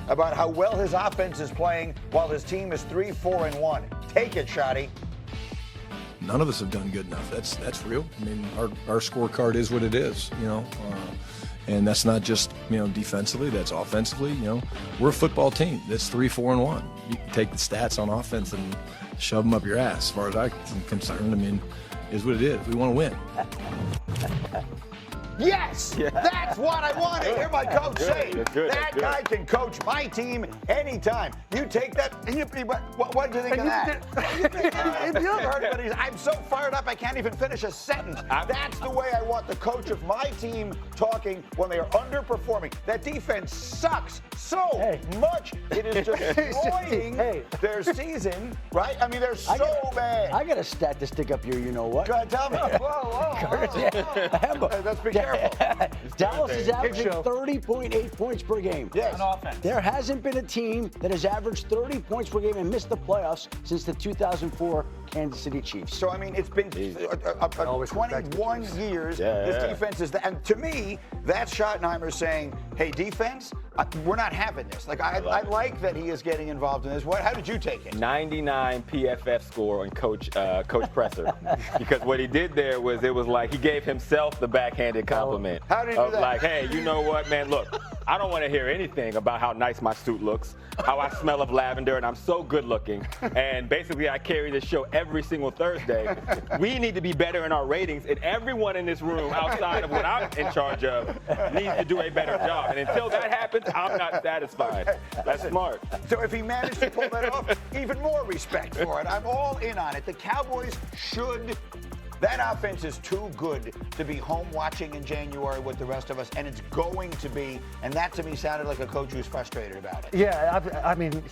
about how well his offense is playing while his team is 3-4-1. Take it, Shotty. None of us have done good enough. That's real. I mean, our scorecard is what it is, and that's not just, defensively, that's offensively, We're a football team that's 3-4-1. You can take the stats on offense and shove them up your ass. As far as I'm concerned, is what it is. We want to win. Yes, that's what I want to hear my coach say. That guy can coach my team anytime. You take that. What do you think of that? You heard it, but I'm so fired up I can't even finish a sentence. That's the way I want the coach of my team talking when they are underperforming. That defense sucks so much. It is destroying their season, right? They're so bad. I got a stat to stick up your you-know-what. Go ahead, tell me. Whoa. Let's be careful. Dallas is averaging 30.8 points per game. Yes. On offense. There hasn't been a team that has averaged 30 points per game and missed the playoffs since the 2004 Kansas City Chiefs. So, it's been 21 years. This defense is that. And to me, that's Schottenheimer saying, hey, defense, we're not having this. I like that he is getting involved in this. How did you take it? 99 PFF score on Coach Presser. Because what he did there was, it was like he gave himself the backhanded compliment. How did he do that? Like, hey, you know what, man, look, I don't want to hear anything about how nice my suit looks, how I smell of lavender, and I'm so good looking. And basically, I carry this show every single Thursday. We need to be better in our ratings, and everyone in this room outside of what I'm in charge of needs to do a better job. And until that happens, I'm not satisfied. That's smart. So if he managed to pull that off, even more respect for it. I'm all in on it. The Cowboys should. That offense is too good to be home watching in January with the rest of us, and it's going to be. And that to me sounded like a coach who's frustrated about it. Yeah,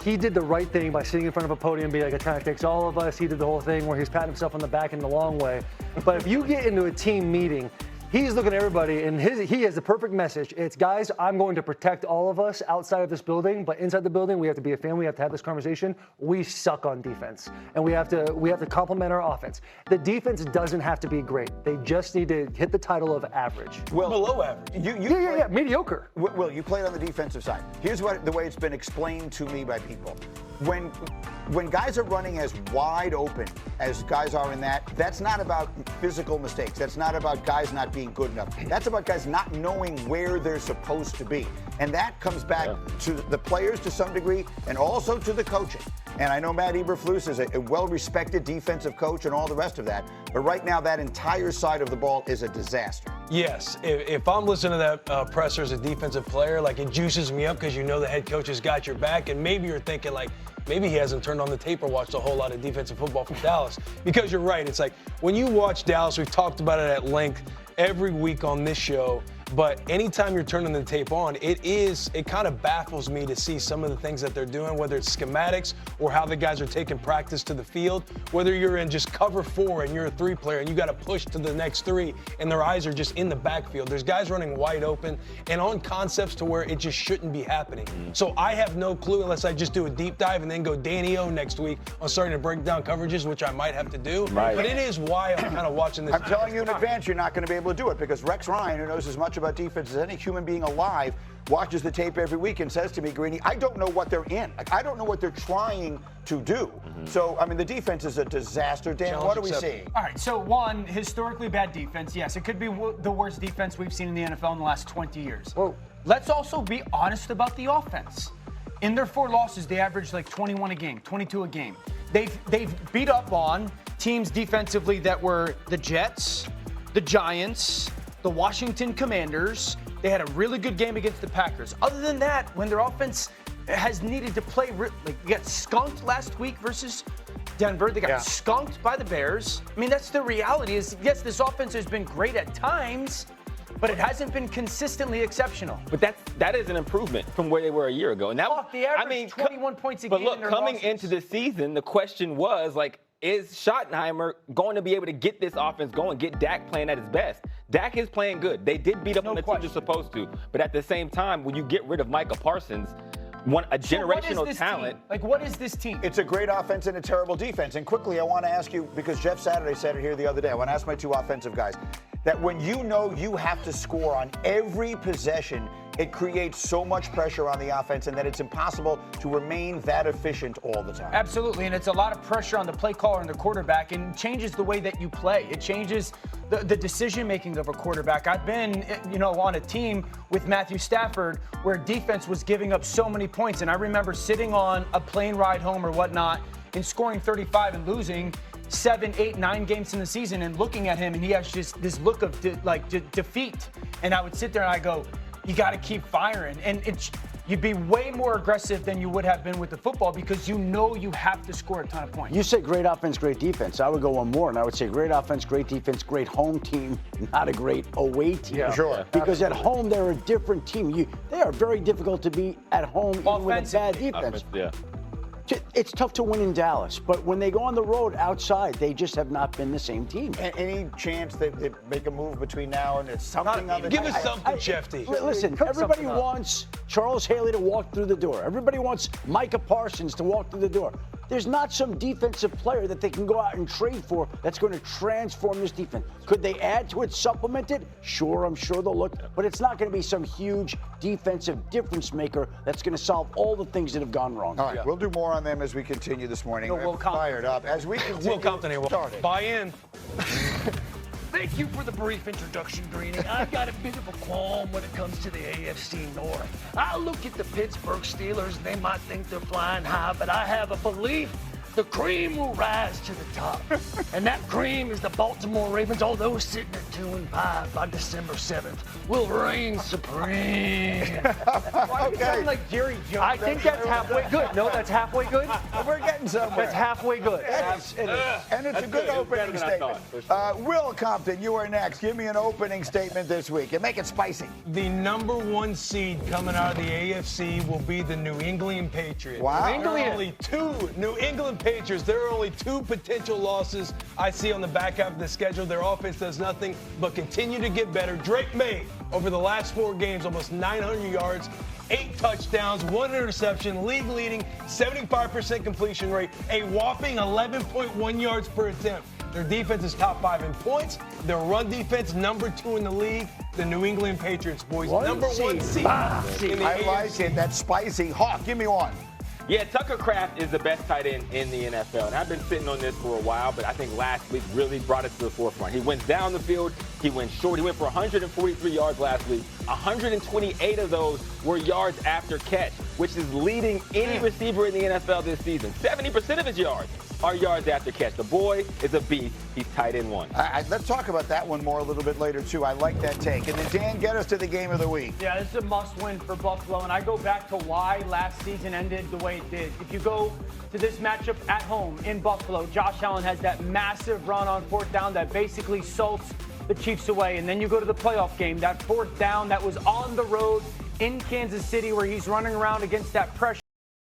he did the right thing by sitting in front of a podium and being like, it kind of takes all of us. He did the whole thing where he's patting himself on the back in the long way. But if you get into a team meeting, he's looking at everybody, and he has the perfect message. It's, guys, I'm going to protect all of us outside of this building, but inside the building, we have to be a family. We have to have this conversation. We suck on defense, and we have to complement our offense. The defense doesn't have to be great. They just need to hit the title of average. Well, below average. Mediocre. Well, you played on the defensive side. Here's the way it's been explained to me by people. When guys are running as wide open as guys are in that's not about physical mistakes. That's not about guys not being good enough. That's about guys not knowing where they're supposed to be. And that comes back to the players to some degree and also to the coaching. And I know Matt Eberflus is a well-respected defensive coach and all the rest of that. But right now, that entire side of the ball is a disaster. Yes. If I'm listening to that presser as a defensive player, it juices me up because the head coach has got your back. And maybe you're thinking, maybe he hasn't turned on the tape or watched a whole lot of defensive football from Dallas. Because you're right. It's like when you watch Dallas, we've talked about it at length every week on this show. But anytime you're turning the tape on, it kind of baffles me to see some of the things that they're doing, whether it's schematics or how the guys are taking practice to the field, whether you're in just cover 4 and you're a 3 player and you got to push to the next 3 and their eyes are just in the backfield. There's guys running wide open and on concepts to where it just shouldn't be happening. So I have no clue unless I just do a deep dive and then go Danny O next week on starting to break down coverages, which I might have to do. Right. But it is why I'm kind of watching this. I'm telling you in advance, you're not going to be able to do it because Rex Ryan, who knows as much about defense as any human being alive, watches the tape every week and says to me, Greeny, I don't know what they're in. I don't know what they're trying to do. So, the defense is a disaster. Dan, what are we seeing? All right, so one, historically bad defense. Yes, it could be the worst defense we've seen in the NFL in the last 20 years. Whoa. Let's also be honest about the offense. In their 4 losses, they averaged 21 a game, 22 a game. They've beat up on teams defensively that were the Jets, the Giants, the Washington Commanders. They had a really good game against the Packers. Other than that, when their offense has needed to play, they got skunked last week versus Denver. They got skunked by the Bears. That's the reality is, yes, this offense has been great at times, but it hasn't been consistently exceptional. But that is an improvement from where they were a year ago. And that they averaged 21 points a game. But look, coming into the season, the question was, is Schottenheimer going to be able to get this offense going, get Dak playing at his best? Dak is playing good. They did beat up on the team they're supposed to. But at the same time, when you get rid of Micah Parsons, a generational talent. What is this team? It's a great offense and a terrible defense. And quickly, I want to ask you, because Jeff Saturday said it here the other day, I want to ask my 2 offensive guys, that when you know you have to score on every possession, it creates so much pressure on the offense and that it's impossible to remain that efficient all the time. Absolutely, and it's a lot of pressure on the play caller and the quarterback, and changes the way that you play. It changes the decision-making of a quarterback. I've been, on a team with Matthew Stafford where defense was giving up so many points, and I remember sitting on a plane ride home or whatnot and scoring 35 and losing 7, 8, 9 games in the season and looking at him, and he has just this look of defeat. And I would sit there and I go, you got to keep firing. And you'd be way more aggressive than you would have been with the football because you have to score a ton of points. You say great offense, great defense. I would go one more, and I would say great offense, great defense, great home team, not a great away team. Yeah, sure. Because at home, they're a different team. They are very difficult to beat at home even with a bad defense. Yeah. It's tough to win in Dallas, but when they go on the road outside, they just have not been the same team. Any chance they make a move between now and it's something on the Give us something, Shefty. Listen, everybody wants Charles Haley to walk through the door. Everybody wants Micah Parsons to walk through the door. There's not some defensive player that they can go out and trade for that's going to transform this defense. Could they add to it, supplement it? Sure, I'm sure they'll look, but it's not going to be some huge defensive difference maker that's going to solve all the things that have gone wrong. All right, we'll do more on them as we continue this morning. Will Compton. Fired up as we continue. Will Compton here. Started. Buy in. Thank you for the brief introduction, Greeny. I've got a bit of a qualm when it comes to the AFC North. I look at the Pittsburgh Steelers, and they might think they're flying high, but I have a belief the cream will rise to the top. And that cream is the Baltimore Ravens, although sitting at 2-5 by December 7th, will reign supreme. Why do you sound like Jerry Jones? I think that's halfway good. No, that's halfway good. We're getting somewhere. That's halfway good. It is. And it's a good opening statement. Will Compton, you are next. Give me an opening statement this week and make it spicy. The number 1 seed coming out of the AFC will be the New England Patriots. Wow. There are only 2 New England Patriots. There are only 2 potential losses I see on the back half of the schedule. Their offense does nothing but continue to get better. Drake May, over the last 4 games, almost 900 yards, 8 touchdowns, 1 interception, league-leading 75% completion rate, a whopping 11.1 yards per attempt. Their defense is top 5 in points. Their run defense, number 2 in the league. The New England Patriots, boys, number 1 seed. I like it. That's spicy. Hawk, give me one. Yeah, Tucker Kraft is the best tight end in the NFL. And I've been sitting on this for a while, but I think last week really brought it to the forefront. He went down the field. He went short. He went for 143 yards last week. 128 of those were yards after catch, which is leading any receiver in the NFL this season. 70% of his yards are yards after catch. The boy is a beast. He's tight end 1. Let's talk about that one more a little bit later, too. I like that take. And then, Dan, get us to the game of the week. Yeah, this is a must-win for Buffalo, and I go back to why last season ended the way it did. If you go to this matchup at home in Buffalo, Josh Allen has that massive run on 4th down that basically salts the Chiefs away. And then you go to the playoff game, that 4th down that was on the road in Kansas City where he's running around against that pressure.